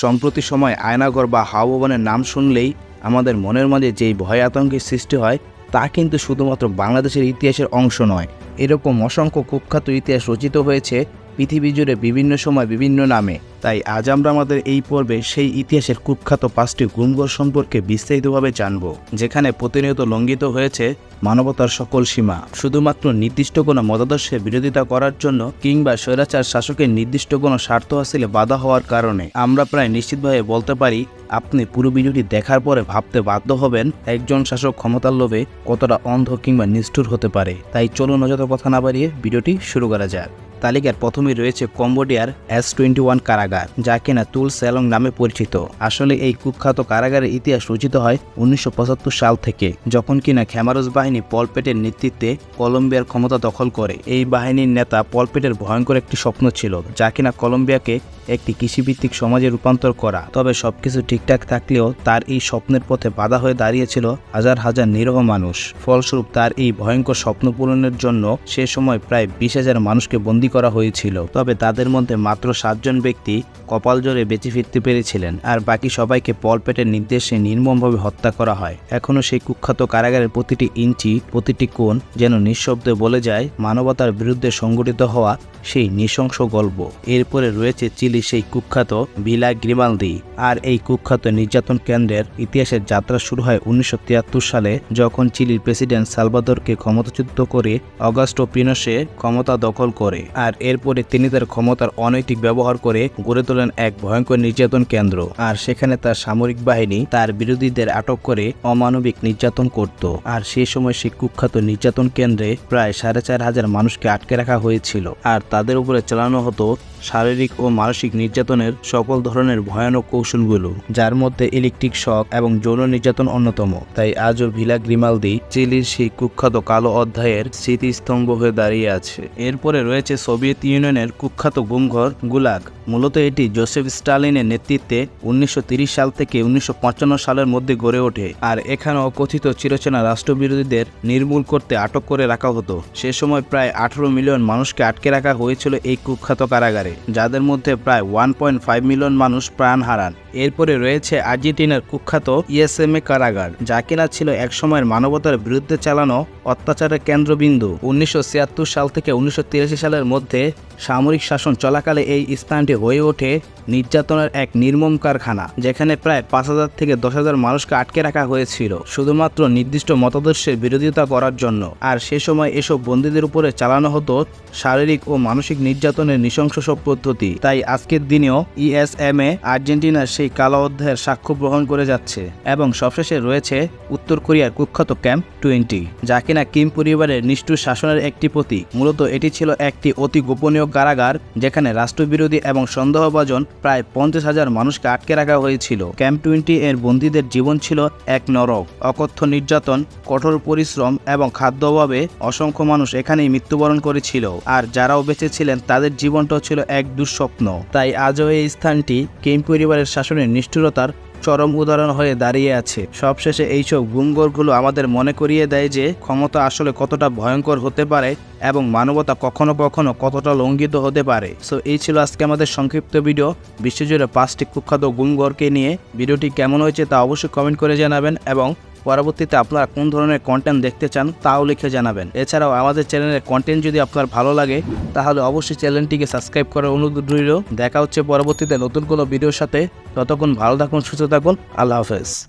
সম্প্রতি সময় আয়নাঘর বা হাওয়া নাম শুনলেই আমাদের মনের মাঝে যেই ভয় আতঙ্কের সৃষ্টি হয় তা কিন্তু শুধুমাত্র বাংলাদেশের ইতিহাসের অংশ নয়। এরকম অসংখ্য কুখ্যাত ইতিহাস রচিত হয়েছে পৃথিবী জুড়ে বিভিন্ন সময় বিভিন্ন নামে। তাই আজ আমরা আমাদের এই পর্বে সেই ইতিহাসের কুখ্যাত 5টি গুমঘর সম্পর্কে বিস্তারিতভাবে জানব, যেখানে প্রতিনিয়ত লঙ্ঘিত হয়েছে মানবতার সকল সীমা, শুধুমাত্র নির্দিষ্ট কোনো মতাদর্শের বিরোধিতা করার জন্য কিংবা স্বৈরাচার শাসকের নির্দিষ্ট কোনো স্বার্থ হাসিলে বাধা হওয়ার কারণে। আমরা প্রায় নিশ্চিতভাবে বলতে পারি, আপনি পুরো ভিডিওটি দেখার পরে ভাবতে বাধ্য হবেন একজন শাসক ক্ষমতার লোভে কতটা অন্ধ কিংবা নিষ্ঠুর হতে পারে। তাই চলুন অযথা কথা না বাড়িয়ে ভিডিওটি শুরু করা যাক। তালিকার প্রথমেই রয়েছে কম্বোডিয়ার S21 কারাগার, যা কিনা তুল সেলং নামে পরিচিত। আসলে এই কুখ্যাত কারাগারের ইতিহাস রচিত হয় 1975 সাল থেকে, যখন কিনা খ্যামারুজ বাহিনী পলপেটের নেতৃত্বে কলম্বিয়ার ক্ষমতা দখল করে। এই বাহিনীর নেতা পলপেটের ভয়ঙ্কর একটি স্বপ্ন ছিল, যা কিনা কলম্বিয়াকে একটি কৃষিভিত্তিক সমাজে রূপান্তর করা। তবে সবকিছু ঠিকঠাক থাকলেও তার এই স্বপ্নের পথে বাধা হয়ে দাঁড়িয়েছিল হাজার হাজার নিরীহ মানুষ। ফলস্বরূপ তার এই ভয়ঙ্কর স্বপ্ন পূরণের জন্য সে সময় প্রায় 20,000 মানুষকে বন্দী করা হয়েছিল। তবে তাদের মধ্যে মাত্র 7 জন ব্যক্তি কপাল জোরে বেঁচে ফিরতে পেরেছিলেন, আর বাকি সবাইকে পলপেটের নির্দেশে নির্মমভাবে হত্যা করা হয়। এখনও সেই কুখ্যাত কারাগারের প্রতিটি ইঞ্চি, প্রতিটি কোণ যেন নিঃশব্দে বলে যায় মানবতার বিরুদ্ধে সংগঠিত হওয়া সেই নৃশংস গল্প। এরপরে রয়েছে চিলি সেই কুখ্যাত ভিলা গ্রিমালদি। আর এই কুখ্যাত নির্যাতন কেন্দ্রের ইতিহাসের যাত্রা শুরু হয় 1973 সালে, যখন চিলির প্রেসিডেন্ট সালভাদরকে ক্ষমতাচ্যুত করে অগাস্টো পিনোশে ক্ষমতা দখল করে। আর এরপরে তিনি তার ক্ষমতার অনৈতিক ব্যবহার করে গড়ে তোলেন এক ভয়ঙ্কর নির্যাতন কেন্দ্র। আর সেখানে তার সামরিক বাহিনী তার বিরোধীদের আটক করে অমানবিক নির্যাতন করত। আর সেই সময় সেই কুখ্যাত নির্যাতন কেন্দ্রে প্রায় 4,500 মানুষকে আটকে রাখা হয়েছিল, আর তাদের উপরে চালানো হতো শারীরিক ও মানসিক নির্যাতনের সকল ধরনের ভয়ানক কৌশলগুলো, যার মধ্যে ইলেকট্রিক শক এবং যৌন নির্যাতন অন্যতম। তাই আজও ভিলা গ্রিমালদি চিলির সেই কুখ্যাত কালো অধ্যায়ের স্মৃতিস্তম্ভ হয়ে দাঁড়িয়ে আছে। এরপরে রয়েছে সোভিয়েত ইউনিয়নের কুখ্যাত গুমঘর গুলাগ। মূলত এটি জোসেফ স্টালিনের নেতৃত্বে 1930 সাল থেকে 1955 সালের মধ্যে গড়ে ওঠে। আর এখানে অকথিত চিরচেনা রাষ্ট্রবিরোধীদের নির্মূল করতে আটক করে রাখা হতো। সে সময় প্রায় 18 মিলিয়ন মানুষকে আটকে রাখা হয়েছিল এই কুখ্যাত কারাগারে, যাদের মধ্যে প্রায় 1.5 মিলিয়ন মানুষ প্রাণ হারান। এরপরে রয়েছে আর্জেন্টিনার কুখ্যাত ইএসএমএ কারাগার, যা কিনা ছিল একসময়ের মানবতার বিরুদ্ধে চালানো অত্যাচারের কেন্দ্রবিন্দু। 1976 সাল থেকে 1983 সালের মধ্যে সামরিক শাসন চলাকালে এই স্থানটি হয়ে ওঠে নির্যাতনের এক নির্মম কারখানা, যেখানে প্রায় 5,000 থেকে 10,000 মানুষকে আটকে রাখা হয়েছিল শুধুমাত্র নির্দিষ্ট মতাদর্শের বিরোধিতা করার জন্য। আর সে সময় এসব বন্দীদের উপরে চালানো হতো শারীরিক ও মানসিক নির্যাতনের নৃশংস সব পদ্ধতি। তাই আজকের দিনেও ইএসএমএ আর্জেন্টিনার সেই কালো অধ্যায়ের সাক্ষ্য গ্রহণ করে যাচ্ছে। এবং সবশেষে রয়েছে উত্তর কোরিয়ার কুখ্যাত ক্যাম্প 20, যা কিনা কিম পরিবারের নিষ্ঠুর শাসনের একটি প্রতীক। মূলত এটি ছিল একটি অতি গোপনীয় কারাগার, যেখানে রাষ্ট্রবিরোধী এবং সন্দেহভাজন প্রায় 50,000 মানুষকে আটকে রাখা হয়েছিল। ক্যাম্প 20 এর বন্দীদের জীবন ছিল এক নরক। অকথ্য নির্যাতন, কঠোর পরিশ্রম এবং খাদ্য অভাবে অসংখ্য মানুষ এখানেই মৃত্যুবরণ করেছিল। আর যারাও বেঁচে ছিলেন তাদের জীবনটাও ছিল এক দুঃস্বপ্ন। তাই আজও এই স্থানটি কিম পরিবারের শাসনের নিষ্ঠুরতার চরম উদাহরণ হয়ে দাঁড়িয়ে আছে। সবশেষে এইসব গুমঘরগুলো আমাদের মনে করিয়ে দেয় যে ক্ষমতা আসলে কতটা ভয়ঙ্কর হতে পারে এবং মানবতা কখনো কখনো কতটা লঙ্ঘিত হতে পারে। সো এই ছিল আজকে আমাদের সংক্ষিপ্ত ভিডিও বিশ্বজুড়ে 5টি কুখ্যাত গুমঘরকে নিয়ে। ভিডিওটি কেমন হয়েছে তা অবশ্যই কমেন্ট করে জানাবেন, এবং পরবর্তীতে আপনারা কোন ধরনের কন্টেন্ট দেখতে চান তাও লিখে জানাবেন। এছাড়াও আমাদের চ্যানেলের কন্টেন্ট যদি আপনার ভালো লাগে তাহলে অবশ্যই চ্যানেলটিকে সাবস্ক্রাইব করার অনুরোধ রইল। দেখা হচ্ছে পরবর্তীতে নতুন কোনো ভিডিওর সাথে। ততক্ষণ ভালো থাকুন, সুস্থ থাকুন। আল্লাহ হাফেজ।